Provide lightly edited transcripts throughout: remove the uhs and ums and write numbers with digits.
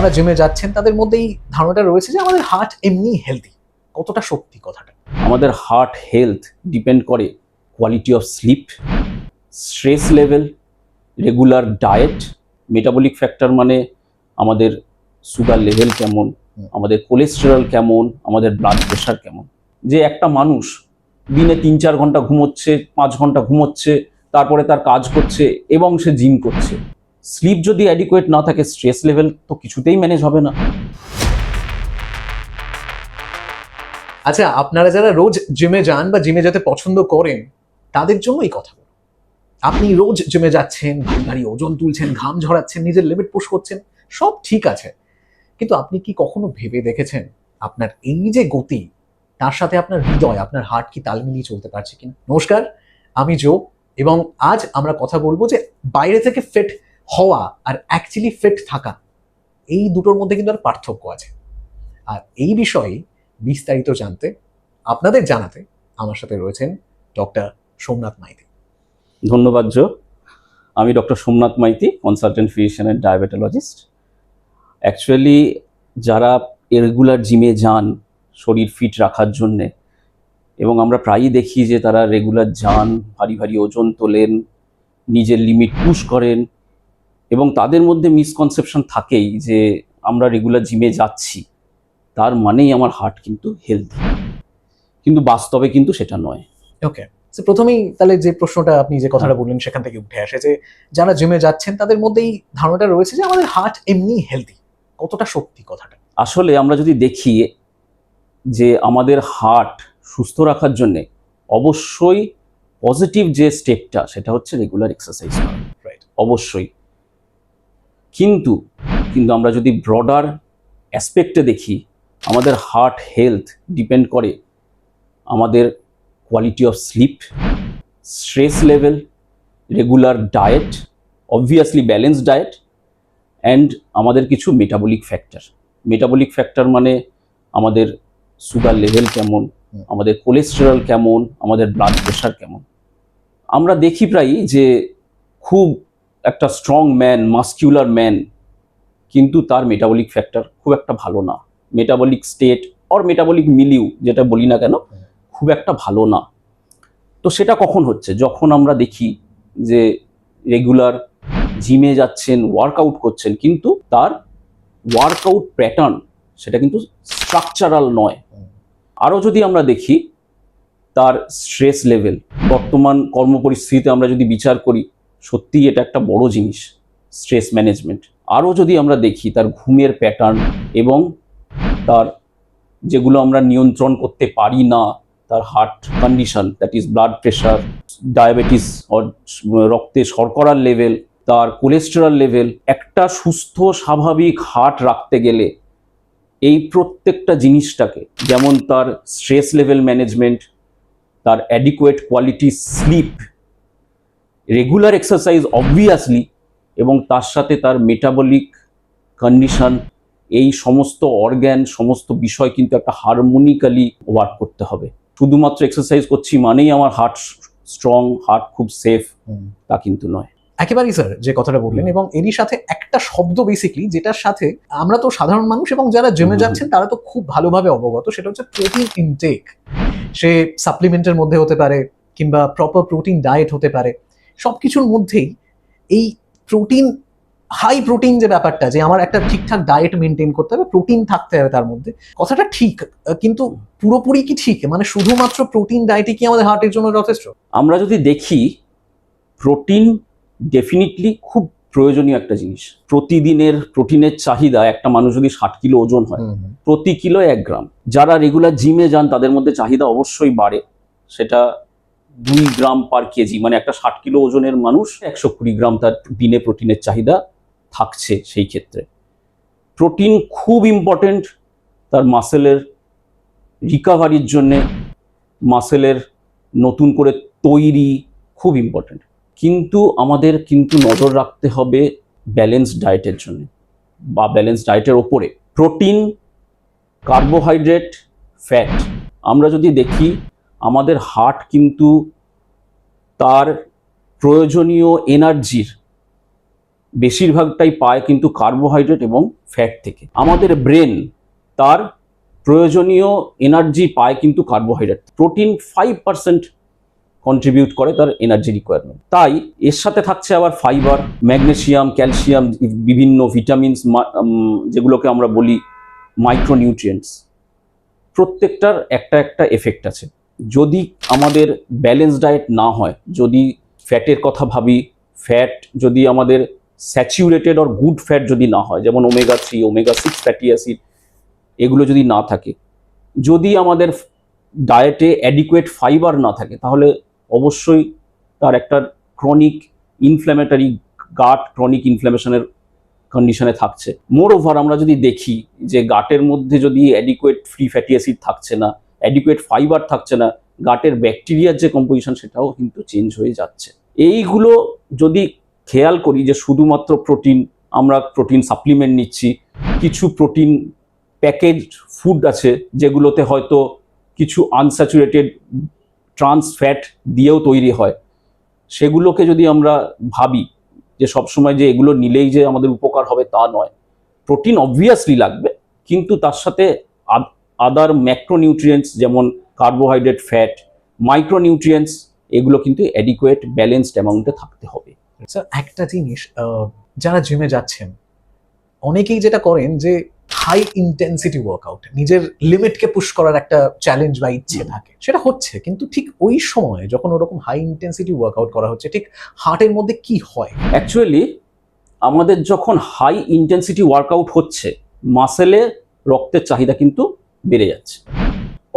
যারা জিমে যাচ্ছেন তাদের মধ্যে এই ধারণাটা রয়েছে যে আমাদের হার্ট এমনি হেলদি। কতটা সত্যি কথাটা? আমাদের হার্ট হেলথ ডিপেন্ড করে quality of sleep, stress level, regular diet, metabolic factor মানে আমাদের সুগার লেভেল কেমন, আমাদের কোলেস্টেরল কেমন, আমাদের ব্লাড প্রেশার কেমন। যে একটা মানুষ দিনে 3-4 ঘন্টা ঘুমোচ্ছে, 5 ঘন্টা ঘুমোচ্ছে, তারপরে তার কাজ করছে এবং সে জিম করছে, স্লিপ যদি অ্যাডিকুয়েট না থাকে, স্ট্রেস লেভেল তো কিছুতেই ম্যানেজ হবে না। আচ্ছা, আপনারা যারা রোজ জিমে যান বা জিমে যেতে পছন্দ করেন তাদের জন্য এই কথা। আপনি রোজ জিমে যাচ্ছেন, ভারী ভারী ওজন তুলছেন, ঘাম ঝরাচ্ছেন, নিজের লিমিট পুশ করছেন, সব ঠিক আছে, কিন্তু আপনি কি কখনো ভেবে দেখেছেন আপনার এই যে গতি, তার সাথে আপনার হৃদয়, আপনার হার্ট কি তাল মিলিয়ে চলতে পারছে কিনা? নমস্কার, আমি জো, এবং আজ আমরা কথা বলবো যে বাইরে থেকে ফিট হওয়া আর অ্যাকচুয়ালি ফিট থাকা, এই দুটোর মধ্যে কিন্তু আর পার্থক্য আছে। আর এই বিষয়ে বিস্তারিত জানতে, আপনাদের জানাতে আমার সাথে রয়েছেন ডক্টর সোমনাথ মাইতি। ধন্যবাদ জো। আমি doctor Somnath Maiti, consultant physician and diabetologist. Actually যারা রেগুলার জিমে যান শরীর ফিট রাখার জন্যে, এবং আমরা প্রায়ই দেখি যে তারা রেগুলার যান, ভারী ভারী ওজন তোলেন, নিজের লিমিট পুশ করেন, এবং তাদের মধ্যে মিসকনসেপশন থাকেই যে আমরা রেগুলার জিমে যাচ্ছি তার মানেই আমার হার্ট কিন্তু হেলদি, কিন্তু বাস্তবে কিন্তু সেটা নয়। ওকে, প্রথমেই তাহলে যে প্রশ্নটা আপনি যে কথাটা বললেন সেখান থেকে উঠে আসে যে যারা জিমে যাচ্ছেন তাদের মধ্যে এই ধারণাটা রয়েছে যে আমাদের হার্ট এমনি হেলদি। কতটা সত্যি কথাটা? আসলে আমরা যদি দেখি যে আমাদের হার্ট সুস্থ রাখার জন্যে অবশ্যই পজিটিভ যে স্টেপটা সেটা হচ্ছে রেগুলার এক্সারসাইজ করা, রাইট? অবশ্যই। কিন্তু আমরা যদি ব্রডার অ্যাসপেক্টে দেখি, আমাদের হার্ট হেলথ ডিপেন্ড করে আমাদের quality of sleep, stress level, regular diet, obviously balance diet, and আমাদের কিছু মেটাবলিক ফ্যাক্টর। মেটাবলিক ফ্যাক্টর মানে আমাদের সুগার লেভেল কেমন, আমাদের কোলেস্টেরল কেমন, আমাদের ব্লাড প্রেশার কেমন। আমরা দেখি প্রায়ই যে খুব একটা স্ট্রং ম্যান, মাস্কিউলার ম্যান, কিন্তু তার মেটাবলিক ফ্যাক্টর খুব একটা ভালো না, metabolic state or metabolic milieu যেটা বলি না কেন, খুব একটা ভালো না। তো সেটা কখন হচ্ছে? যখন আমরা দেখি যে রেগুলার জিমে যাচ্ছেন, ওয়ার্কআউট করছেন, কিন্তু তার ওয়ার্কআউট প্যাটার্ন সেটা কিন্তু স্ট্রাকচারাল নয়। আরও যদি আমরা দেখি তার স্ট্রেস লেভেল, বর্তমান কর্মপরিস্থিতিতে আমরা যদি বিচার করি, সত্যিই এটা একটা বড় জিনিস, স্ট্রেস ম্যানেজমেন্ট। আরও যদি আমরা দেখি তার ঘুমের প্যাটার্ন এবং তার যেগুলো আমরা নিয়ন্ত্রণ করতে পারি না, তার heart condition, that is blood pressure, diabetes, রক্তে শর্করার লেভেল, তার কোলেস্টেরল লেভেল। একটা সুস্থ স্বাভাবিক হার্ট রাখতে গেলে এই প্রত্যেকটা জিনিসটাকে, যেমন তার স্ট্রেস লেভেল ম্যানেজমেন্ট, তার adequate quality sleep, regular exercise obviously, এবং তার সাথে তার মেটাবলিক কন্ডিশন, এই সমস্ত অর্গ্যান, সমস্ত বিষয় কিন্তু একটা হারমোনিক্যালি ওয়ার্ক করতে হবে। শুধুমাত্র এক্সারসাইজ করছি মানেই আমার হার্ট স্ট্রং, হার্ট খুব সেফ, তা কিন্তু নয়। একেবারেই স্যার, যে কথাটা বললেন, এবং এরই সাথে একটা শব্দ বেসিক্যালি যেটার সাথে আমরা তো সাধারণ মানুষ এবং যারা জিমে যাচ্ছেন তারা তো খুব ভালোভাবে অবগত, সেটা হচ্ছে প্রোটিন ইনটেক। সে সাপ্লিমেন্টের মধ্যে হতে পারে কিংবা প্রপার প্রোটিন ডায়েট হতে পারে, সবকিছুর মধ্যেই এই প্রোটিন, হাই প্রোটিন যে ব্যাপারটা, যে আমার একটা ঠিকঠাক ডায়েট মেনটেন করতে হবে, প্রোটিন থাকতে হবে তার মধ্যে, কথাটা ঠিক, কিন্তু পুরোপুরি কি ঠিক? মানে শুধুমাত্র প্রোটিন ডায়েটই কি আমাদের হার্টের জন্য যথেষ্ট? আমরা যদি দেখি, প্রোটিন ডেফিনিটলি খুব প্রয়োজনীয় একটা জিনিস। প্রতিদিনের প্রোটিনের চাহিদা, একটা মানুষ যদি 60 কিলো ওজন হয়, প্রতি কিলো 1 গ্রাম। যারা রেগুলার জিমে যান তাদের মধ্যে চাহিদা অবশ্যই বাড়ে, সেটা 2 গ্রাম পার কেজি, মানে একটা 60 কিলো ওজনের মানুষ 120 গ্রাম তার দিনে প্রোটিনের চাহিদা থাকছে। সেই ক্ষেত্রে প্রোটিন খুব ইম্পর্টেন্ট তার মাসেলের রিকাভারির জন্যে, মাসেলের নতুন করে তৈরি, খুব ইম্পর্টেন্ট। কিন্তু আমাদের নজর রাখতে হবে ব্যালেন্স ডায়েটের জন্য, বা ব্যালেন্স ডায়েটের ওপরে। Protein, carbohydrate, fat. আমরা যদি দেখি, আমাদের হার্ট কিন্তু তার প্রয়োজনীয় এনার্জির বেশিরভাগটাই পায় কিন্তু কার্বোহাইড্রেট এবং ফ্যাট থেকে। আমাদের ব্রেন তার প্রয়োজনীয় এনার্জি পায় কিন্তু কার্বোহাইড্রেট। প্রোটিন 5% কন্ট্রিবিউট করে তার এনার্জি রিকোয়ারমেন্ট। তাই এর সাথে থাকছে আবার ফাইবার, ম্যাগনেসিয়াম, ক্যালসিয়াম, বিভিন্ন ভিটামিনস, যেগুলোকে আমরা বলি মাইক্রোনিউট্রিয়েন্টস। প্রত্যেকটার একটা একটা এফেক্ট আছে। যদি আমাদের ব্যালেন্স ডায়েট না হয়, যদি ফ্যাটের কথা ভাবি, ফ্যাট যদি আমাদের স্যাচুরেটেড অর গুড ফ্যাট যদি না হয়, যেমন ওমেগা 3, ওমেগা 6 ফ্যাটি অ্যাসিড, এগুলো যদি না থাকে, যদি আমাদের ডায়েটে অ্যাডিকুয়েট ফাইবার না থাকে, তাহলে অবশ্যই তার একটা ক্রনিক ইনফ্ল্যামেটারি গাট, ক্রনিক ইনফ্ল্যামেশনের কন্ডিশনে থাকছে। মোর ওভার আমরা যদি দেখি যে গাটের মধ্যে যদি অ্যাডিকুয়েট ফ্রি ফ্যাটি অ্যাসিড থাকছে না, অ্যাডিকুয়েট ফাইবার থাকছে না, গাটের ব্যাকটেরিয়ার যে কম্পোজিশন সেটাও কিন্তু চেঞ্জ হয়ে যাচ্ছে। এইগুলো যদি খেয়াল করি যে শুধুমাত্র প্রোটিন, আমরা প্রোটিন সাপ্লিমেন্ট নিচ্ছি, কিছু প্রোটিন প্যাকেজ ফুড আছে যেগুলোতে হয়তো কিছু আনস্যাচুরেটেড ট্রান্স ফ্যাট দিয়েও তৈরি হয়, সেগুলোকে যদি আমরা ভাবি যে সবসময় যে এগুলো নিলেই যে আমাদের উপকার হবে তা নয়। প্রোটিন অবভিয়াসলি লাগবে, কিন্তু তার সাথে আদার ম্যাক্রোনিউট্রিয়েন্টস যেমন কার্বোহাইড্রেট, ফ্যাট, মাইক্রোনিউট্রিয়েন্টস, এগুলো কিন্তু অ্যাডিকুয়েট ব্যালেন্সড অ্যামাউন্টে থাকতে হবে। স্যার একটা জিনিস, যারা জিমে যাচ্ছেন অনেকেই যেটা করেন যে হাই ইন্টেন্সিটি ওয়ার্কআউট, নিজের লিমিটকে পুশ করার একটা চ্যালেঞ্জ বা ইচ্ছে থাকে, সেটা হচ্ছে, কিন্তু ঠিক ওই সময় যখন ওরকম হাই ইন্টেন্সিটি ওয়ার্কআউট করা হচ্ছে, ঠিক হার্টের মধ্যে কি হয়? অ্যাকচুয়ালি আমাদের যখন হাই ইন্টেন্সিটি ওয়ার্কআউট হচ্ছে, মাসেলে রক্তের চাহিদা কিন্তু বেড়ে যাচ্ছে,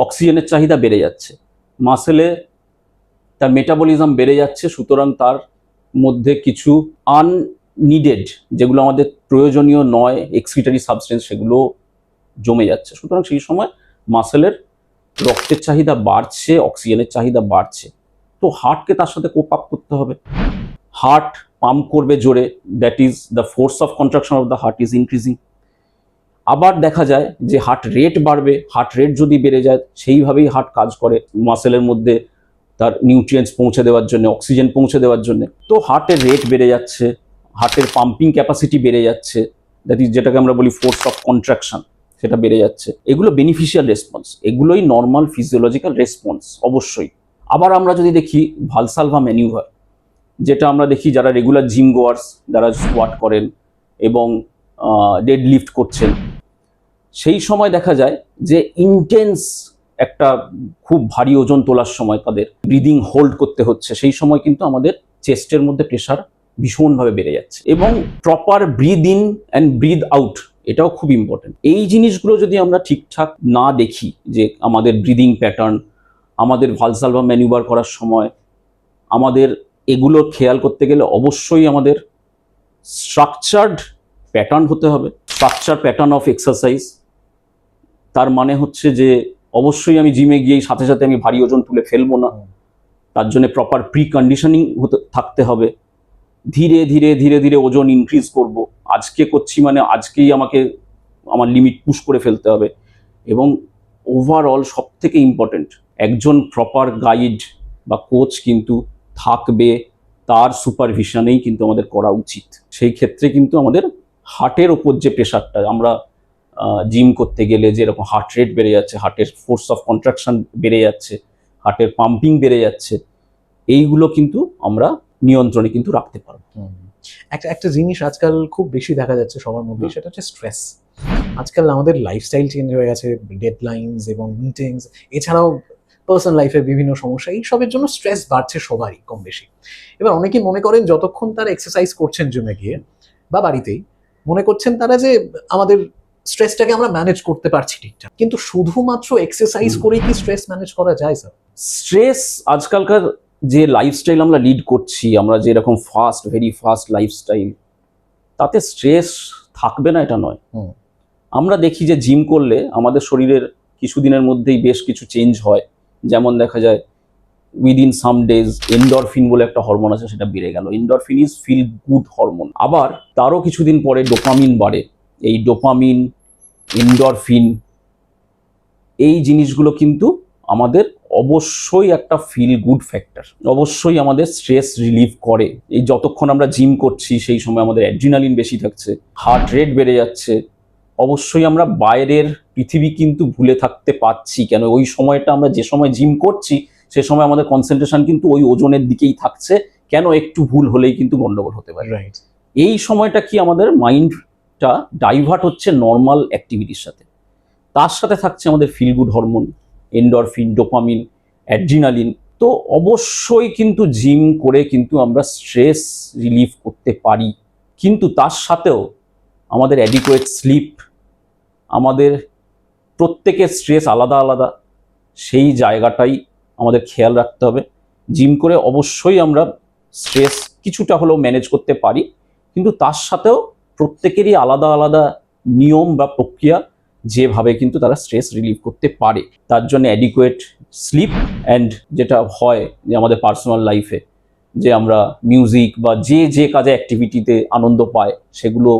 অক্সিজেনের চাহিদা বেড়ে যাচ্ছে, মাসেলে তার মেটাবলিজম বেড়ে যাচ্ছে, সুতরাং তার মধ্যে কিছু আননিডেড, যেগুলো আমাদের প্রয়োজনীয় নয়, এক্সক্রিটারি সাবস্টেন্স, সেগুলো জমে যাচ্ছে। সুতরাং সেই সময় মাসেলের রক্তের চাহিদা বাড়ছে, অক্সিজেনের চাহিদা বাড়ছে। তো হার্টকে তার সাথে কোপ আপ করতে হবে। হার্ট পাম্প করবে জোরে, that is the force of contraction of the heart is increasing. আবার দেখা যায় যে হার্ট রেট বাড়বে, হার্ট রেট যদি বেড়ে যায়, সেইভাবেই হার্ট কাজ করে মাসেলের মধ্যে তার নিউট্রিয়েন্টস পৌঁছে দেওয়ার জন্য, অক্সিজেন পৌঁছে দেওয়ার জন্য। তো হার্টের রেট বেড়ে যাচ্ছে, হার্টের পাম্পিং ক্যাপাসিটি বেড়ে যাচ্ছে, দ্যাট ইজ যেটাকে আমরা বলি ফোর্স অফ কন্ট্রাকশন, সেটা বেড়ে যাচ্ছে। এগুলো বেনিফিশিয়াল রেসপন্স, এগুলোই নর্মাল ফিজিওলজিক্যাল রেসপন্স অবশ্যই। আবার আমরা যদি দেখি ভালসালভা ম্যানিউভার, যেটা আমরা দেখি যারা রেগুলার জিম গোয়ার্স, যারা স্কোয়াট করেন এবং ডেড লিফট করছেন, সেই সময় দেখা যায় যে ইন্টেন্স একটা খুব ভারী ওজন তোলার সময় তাদের ব্রিদিং হোল্ড করতে হচ্ছে, সেই সময় কিন্তু আমাদের চেস্টের মধ্যে প্রেশার ভীষণভাবে বেড়ে যাচ্ছে। এবং proper breathe in and breathe out, এটাও খুব ইম্পর্টেন্ট। এই জিনিসগুলো যদি আমরা ঠিকঠাক না দেখি, যে আমাদের ব্রিদিং প্যাটার্ন, আমাদের ভালসালভা ম্যানিউভার করার সময় আমাদের এগুলো খেয়াল করতে গেলে অবশ্যই আমাদের স্ট্রাকচার্ড প্যাটার্ন হতে হবে, স্ট্রাকচার প্যাটার্ন অফ এক্সারসাইজ। তার মানে হচ্ছে যে অবশ্যই আমি জিমে গিয়েই সাথে সাথে আমি ভারী ওজন তুলে ফেলবো না, তার জন্য প্রপার প্রি কন্ডিশনিং থাকতে হবে। ধীরে ধীরে ধীরে ধীরে ওজন ইনক্রিজ করব, আজকে করছি মানে আজকেই আমাকে আমার লিমিট পুশ করে ফেলতে হবে। এবং ওভারঅল সব থেকে ইম্পর্টেন্ট, একজন প্রপার গাইড বা কোচ কিন্তু থাকবে, তার সুপারভিশনেই কিন্তু আমাদের করা উচিত। সেই ক্ষেত্রে কিন্তু আমাদের হার্টের ওপর যে প্রেশারটা, আমরা জিম করতে গেলে যেরকম হার্ট রেট বেড়ে যাচ্ছে, হার্টের ফোর্স অফ কন্ট্রাকশন বেড়ে যাচ্ছে, হার্টের পাম্পিং বেড়ে যাচ্ছে, এইগুলো কিন্তু আমরা নিয়ন্ত্রণে কিন্তু রাখতে পারবো। একটা জিনিস আজকাল খুব বেশি দেখা যাচ্ছে সবার মধ্যে, সেটা হচ্ছে স্ট্রেস। আজকাল আমাদের লাইফস্টাইল চেঞ্জ হয়ে গেছে, ডেডলাইনস এবং মিটিংস, এছাড়াও পার্সোনাল লাইফের বিভিন্ন সমস্যা, এই সবের জন্য স্ট্রেস বাড়ছে সবারই কম বেশি। এবার অনেকেই মনে করেন যতক্ষণ তারা এক্সারসাইজ করছেন জিমে গিয়ে বা বাড়িতেই, মনে করছেন তারা যে আমাদের স্ট্রেসটাকে আমরা ম্যানেজ করতে পারছি ঠিকঠাক, কিন্তু শুধুমাত্র এক্সারসাইজ করেই কি স্ট্রেস ম্যানেজ করা যায় স্যার? স্ট্রেস, আজকালকার যে লাইফস্টাইল আমরা লিড করছি, আমরা যে এরকম ফাস্ট, ভেরি ফাস্ট লাইফস্টাইল, তাতে স্ট্রেস থাকবে না এটা নয়। আমরা দেখি যে জিম করলে আমাদের শরীরের কিছুদিনের মধ্যেই বেশ কিছু চেঞ্জ হয়। যেমন দেখা যায় উইদিন সাম ডেজ এন্ডরফিন বলে একটা হরমোন আছে, সেটা বেড়ে গেল। Endorphin is feel good hormone. আবার তারও কিছুদিন পরে ডোপামিন বাড়ে। এই ডোপামিন, এন্ডরফিন, এই জিনিসগুলো কিন্তু আমাদের অবশ্যই একটা ফিল গুড ফ্যাক্টর, অবশ্যই আমাদের স্ট্রেস রিলিভ করে। এই যতক্ষণ আমরা জিম করছি সেই সময় আমাদের অ্যাড্রিনালিন বেশি থাকছে, হার্ট রেট বেড়ে যাচ্ছে, অবশ্যই আমরা বাইরের পৃথিবী কিন্তু ভুলে থাকতে পারছি। কেন ওই সময়টা আমরা যে সময় জিম করছি সে সময় আমাদের কনসেন্ট্রেশন কিন্তু ওই ওজনের দিকেই থাকছে, কেন একটু ভুল হলেই কিন্তু গন্ডগোল হতে পারে। রাইট। এই সময়টা কি আমাদের মাইন্ডটা ডাইভার্ট হচ্ছে নর্মাল অ্যাক্টিভিটির সাথে, তার সাথে থাকছে আমাদের feel good hormone, endorphin, dopamine, adrenaline. তো অবশ্যই কিন্তু জিম করে কিন্তু আমরা স্ট্রেস রিলিভ করতে পারি, কিন্তু তার সাথেও আমাদের অ্যাডিকুয়েট স্লিপ, আমাদের প্রত্যেকের স্ট্রেস আলাদা আলাদা, সেই জায়গাটাই আমাদের খেয়াল রাখতে হবে। জিম করে অবশ্যই আমরা স্ট্রেস কিছুটা হলেও ম্যানেজ করতে পারি, কিন্তু তার সাথেও প্রত্যেকেরই আলাদা আলাদা নিয়ম বা প্রক্রিয়া, যেভাবে কিন্তু তারা স্ট্রেস রিলিভ করতে পারে। তার জন্য অ্যাডিকুয়েট স্লিপ অ্যান্ড যেটা হয় যে আমাদের পার্সোনাল লাইফে যে আমরা মিউজিক বা যে কাজে অ্যাক্টিভিটিতে আনন্দ পায় সেগুলো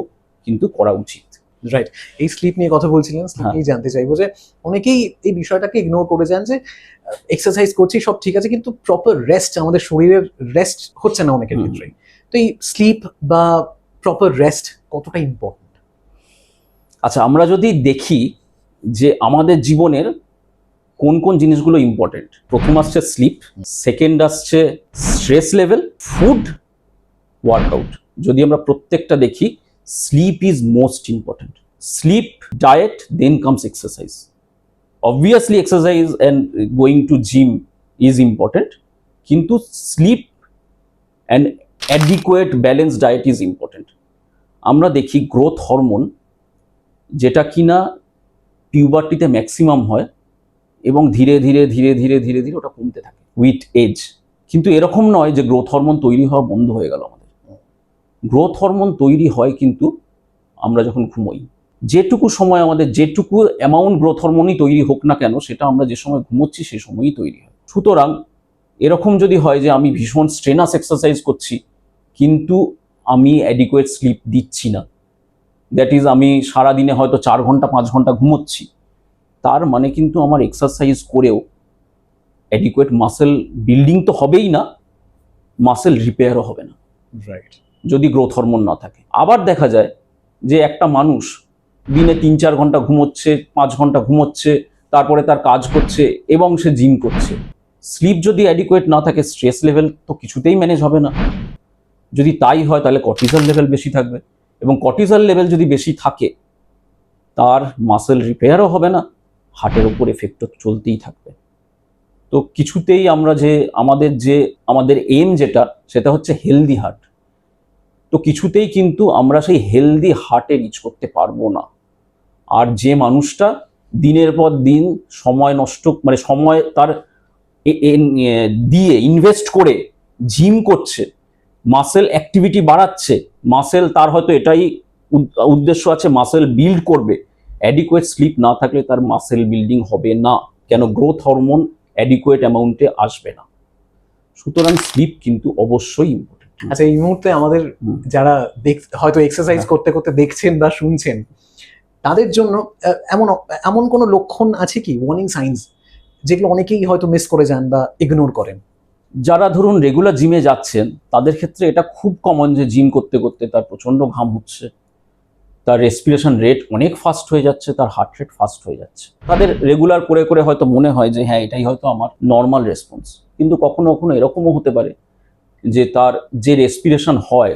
কিন্তু করা উচিত। রাইট। এই স্লিপ নিয়ে কথা বলছিলেন, স্লিপ নিয়ে জানতে চাইবো যে অনেকেই এই বিষয়টাকে ইগনোর করে যান যে এক্সারসাইজ করছি সব ঠিক আছে, কিন্তু প্রপার রেস্ট, আমাদের শরীরের রেস্ট হচ্ছে না অনেকের ক্ষেত্রে। তো এই স্লিপ বা প্রপার রেস্ট কতটা ইম্পর্টেন্ট? আচ্ছা, আমরা যদি দেখি যে আমাদের জীবনের কোন কোন জিনিসগুলো ইম্পর্টেন্ট, প্রথম আসছে স্লিপ, সেকেন্ড আসছে স্ট্রেস লেভেল, ফুড, ওয়ার্কআউট। যদি আমরা প্রত্যেকটা দেখি, sleep is most important. Sleep, diet, then comes exercise. Obviously exercise and going to gym is important, কিন্তু sleep and adequate balance diet is important. আমরা দেখি গ্রোথ হরমোন, যেটা কিনা পিউবার্টিতে ম্যাক্সিমাম হয় এবং ধীরে ধীরে ধীরে ধীরে ধীরে ধীরে ওটা কমতে থাকে উইথ এজ। কিন্তু এরকম নয় যে গ্রোথ হরমোন তৈরি হওয়া বন্ধ হয়ে গেল আমাদের। গ্রোথ হরমোন তৈরি হয় কিন্তু আমরা যখন ঘুমোই। যেটুকু সময় আমাদের, যেটুকু অ্যামাউন্ট গ্রোথ হরমোনই তৈরি হোক না কেন, সেটা আমরা যে সময় ঘুমোচ্ছি সেই সময়ই তৈরি হয়। সুতরাং এরকম যদি হয় যে আমি ভীষণ স্ট্রেনাস এক্সারসাইজ করছি কিন্তু আমি অ্যাডিকুয়েট স্লিপ দিচ্ছি না, দ্যাট ইজ আমি সারাদিনে হয়তো 4 ঘন্টা 5 ঘন্টা ঘুমোচ্ছি, তার মানে কিন্তু আমার এক্সারসাইজ করেও অ্যাডিকুয়েট মাসেল বিল্ডিং তো হবেই না, মাসেল রিপেয়ারও হবে না, রাইট, যদি গ্রোথ হরমোন না থাকে। আবার দেখা যায় যে একটা মানুষ দিনে 3-4 ঘন্টা ঘুমোচ্ছে, 5 ঘন্টা ঘুমোচ্ছে, তারপরে তার কাজ করছে এবং সে জিম করছে। স্লিপ যদি অ্যাডিকুয়েট না থাকে, স্ট্রেস লেভেল তো কিছুতেই ম্যানেজ হবে না। যদি তাই হয় তাহলে কর্টিসল লেভেল বেশি থাকবে, এবং কর্টিসল লেভেল যদি বেশি থাকে তার মাসেল রিপেয়ারও হবে না, হার্টের ওপর এফেক্টও চলতেই থাকবে। তো কিছুতেই আমরা যে আমাদের এম যেটা, সেটা হচ্ছে হেলদি হার্ট। তো কিছুতেই কিন্তু আমরা সেই হেলদি হার্টে রিচ করতে পারবো না। আর যে মানুষটা দিনের পর দিন সময় নষ্ট, মানে সময় তার দিয়ে ইনভেস্ট করে জিম করছে, মাসেল অ্যাক্টিভিটি বাড়াচ্ছে, মাসেল তার হয়তো এটাই উদ্দেশ্য আছে মাসেল বিল্ড করবে, অ্যাডিকুয়েট স্লিপ না থাকলে তার মাসেল বিল্ডিং হবে না, কেন গ্রোথ হরমোন অ্যাডিকুয়েট অ্যামাউন্টে আসবে না। সুতরাং স্লিপ কিন্তু অবশ্যই ইম্পর্টেন্ট। আচ্ছা, এই মুহূর্তে আমাদের যারা হয়তো এক্সারসাইজ করতে করতে দেখছেন বা শুনছেন, তাদের জন্য এমন কোনো লক্ষণ আছে কি, ওয়ার্নিং সাইন্স, যেগুলো অনেকেই হয়তো মিস করে যান বা ইগনোর করেন? যারা ধরুন রেগুলার জিমে যাচ্ছেন তাদের ক্ষেত্রে এটা খুব কমন যে জিম করতে করতে তার প্রচণ্ড ঘাম হচ্ছে, তার রেসপিরেশন রেট অনেক ফাস্ট হয়ে যাচ্ছে, তার হার্ট রেট ফাস্ট হয়ে যাচ্ছে। তাদের রেগুলার করে করে হয়তো মনে হয় যে হ্যাঁ, এটাই হয়তো আমার নর্মাল রেসপন্স। কিন্তু কখনো কখনো এরকমও হতে পারে যে তার যে রেসপিরেশন হয়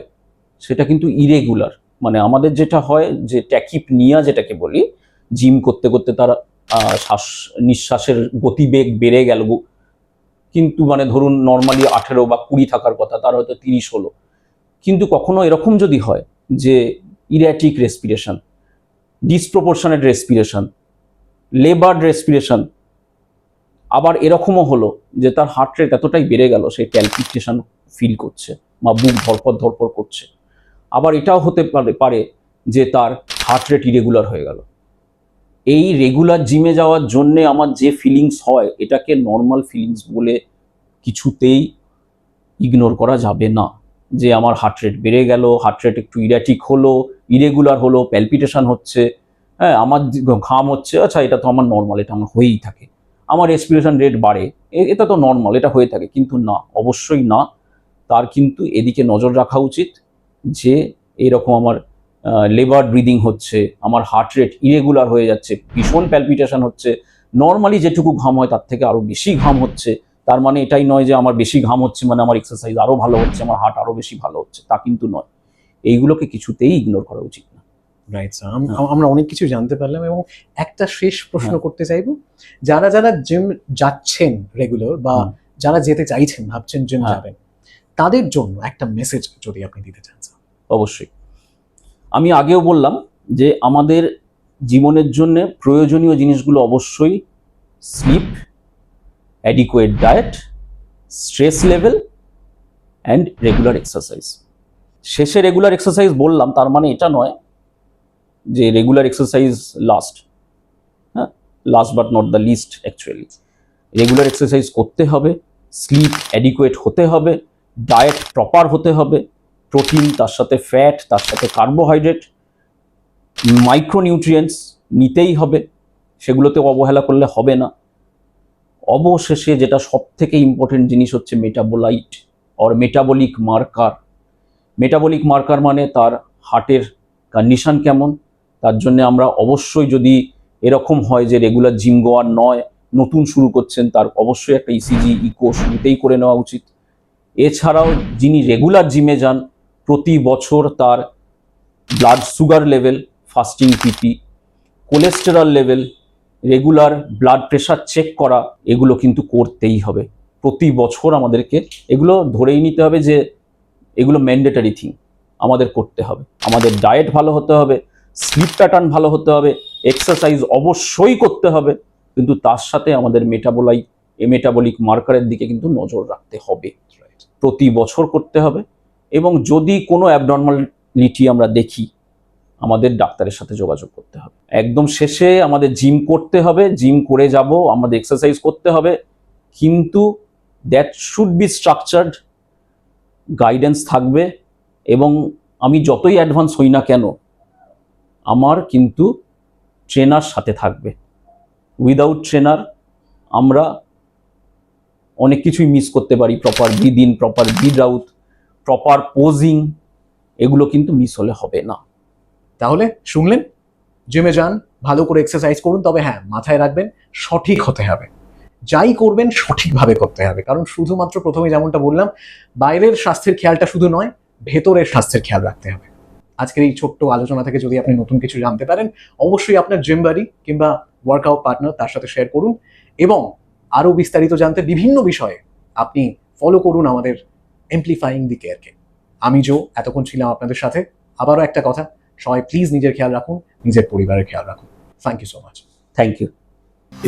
সেটা কিন্তু ইরেগুলার। মানে আমাদের যেটা হয় যে ট্যাকিপনিয়া যেটাকে বলি, জিম করতে করতে তার নিঃশ্বাসের গতিবেগ বেড়ে গেল, কিন্তু মানে ধরুন নর্মালি 18 বা 20 থাকার কথা, তার হয়তো 30 হলো। কিন্তু কখনো এরকম যদি হয় যে erratic respiration, disproportionate respiration, laboured respiration, আবার এরকমও হলো যে তার হার্ট রেট এতটাই বেড়ে গেল সে প্যালপিটেশন ফিল করছে বা বুক ধরপড় ধরপড় করছে। আবার এটাও হতে পারে যে তার হার্ট রেট ইরেগুলার হয়ে গেল। এই রেগুলার জিমে যাওয়ার জন্যে আমার যে ফিলিংস হয়, এটাকে নর্মাল ফিলিংস বলে কিছুতেই ইগনোর করা যাবে না। যে আমার হার্ট রেট বেড়ে গেল, হার্ট রেট একটু ইরিয়াটিক হলো, ইরেগুলার হলো, প্যালপিটেশন হচ্ছে, হ্যাঁ, আমার ঘাম হচ্ছে, আচ্ছা এটা তো আমার নর্মাল, এটা আমার হয়েই থাকে। আমার রেসপিরেশন রেট বাড়ে, এটা তো নর্মাল, এটা হয়ে থাকে। কিন্তু না, অবশ্যই না। তার কিন্তু এদিকে নজর রাখা উচিত যে এরকম আমার লেবার ব্রিদিং হচ্ছে, আমার হার্ট রেট ইরেগুলার হয়ে যাচ্ছে, ভীষণ প্যালপিটেশন হচ্ছে, নর্মালি যেটুকু ঘাম হয় তার থেকে আরও বেশি ঘাম হচ্ছে। তার মানে এটাই নয় যে আমার বেশি ঘাম হচ্ছে মানে আমার এক্সারসাইজ আরও ভালো হচ্ছে, আমার হার্ট আরও বেশি ভালো হচ্ছে, তা কিন্তু নয়। এইগুলোকে কিছুতেই ইগনোর করা উচিত না। রাইট স্যার, আমরা অনেক কিছু জানতে পারলাম। এবং একটা শেষ প্রশ্ন হ্যাঁ। করতে চাইবো, যারা যারা জিম যাচ্ছেন রেগুলার বা যারা যেতে চাইছেন, ভাবছেন জিম হ্যাঁ। যাবেন, তাদের জন্য একটা মেসেজ যদি আপনি দিতে চান স্যার। অবশ্যই, আমি আগেও বললাম যে আমাদের জীবনের জন্য প্রয়োজনীয় জিনিসগুলো অবশ্যই sleep, adequate diet, stress level and regular exercise. শেষে রেগুলার এক্সারসাইজ বললাম, তার মানে এটা নয় যে রেগুলার এক্সারসাইজ লাস্ট, হ্যাঁ, last but not the least. Actually regular exercise করতে হবে, স্লিপ অ্যাডিকুয়েট হতে হবে, ডায়েট প্রপার হতে হবে, প্রোটিন, তার সাথে ফ্যাট, তার সাথে কার্বোহাইড্রেট, মাইক্রোনিউট্রিয়েন্টস নিতেই হবে, সেগুলোতে অবহেলা করলে হবে না। অবশেষে যেটা সব থেকে ইম্পর্টেন্ট জিনিস হচ্ছে metabolite or metabolic marker. Metabolic marker মানে তার হার্টের কন্ডিশন কেমন। তার জন্য আমরা অবশ্যই, যদি এরকম হয় যে রেগুলার জিম গোয়ার নয়, নতুন শুরু করছেন, তার অবশ্যই একটা ইসিজি, ইকো শুরুতেই করে নেওয়া উচিত। এছাড়াও যিনি রেগুলার জিমে যান, প্রতি বছর তার blood sugar level, fasting PP, cholesterol level, regular blood pressure check করা, এগুলো কিন্তু করতেই হবে প্রতি বছর। আমাদেরকে এগুলো ধরেই নিতে হবে যে এগুলো ম্যান্ডেটারি থিং, আমাদের করতে হবে। আমাদের ডায়েট ভালো হতে হবে, স্লিপ প্যাটার্ন ভালো হতে হবে, এক্সারসাইজ অবশ্যই করতে হবে, কিন্তু তার সাথে আমাদের মেটাবলিক মার্কারের দিকে কিন্তু নজর রাখতে হবে, প্রতি বছর করতে হবে। এবং যদি কোনো অ্যাবনর্মালিটি আমরা দেখি, আমাদের ডাক্তারের সাথে যোগাযোগ করতে হবে। একদম শেষে আমাদের জিম করতে হবে, জিম করে যাব, আমাদের এক্সারসাইজ করতে হবে, কিন্তু that should be structured, guidance থাকবে। এবং আমি যতই অ্যাডভান্স হই না কেন, আমার কিন্তু ট্রেনার সাথে থাকবে। উইদাউট ট্রেনার আমরা অনেক কিছুই মিস করতে পারি। Proper breathe in, proper breathe out, proper posing, এগুলো কিন্তু মিস হলে হবে না। তাহলে শুনলেন, জিমে যান, ভালো করে এক্সারসাইজ করুন, তবে হ্যাঁ, মাথায় রাখবেন সঠিক হতে হবে। যাই করবেন সঠিকভাবে করতে হবে, কারণ শুধুমাত্র প্রথমে যেমনটা বললাম, বাইরের স্বাস্থ্যের খেয়ালটা শুধু নয়, ভেতরের স্বাস্থ্যের খেয়াল রাখতে হবে। আজকের এই ছোট্ট আলোচনা থেকে যদি আপনি নতুন কিছু জানতে পারেন, অবশ্যই আপনার জিম বাডি কিংবা ওয়ার্কআউট পার্টনার তার সাথে শেয়ার করুন। এবং আরও বিস্তারিত জানতে বিভিন্ন বিষয়ে আপনি ফলো করুন আমাদের এমপ্লিফাইং দি কেয়ারকে। আমি জো, এতক্ষণ ছিলাম আপনাদের সাথে। আবারও একটা কথা, সবাই প্লিজ নিজের খেয়াল রাখুন, নিজের পরিবারের খেয়াল রাখুন। Thank you so much. Thank you.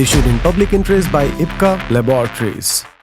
Issued in public interest by IPCA Laboratories.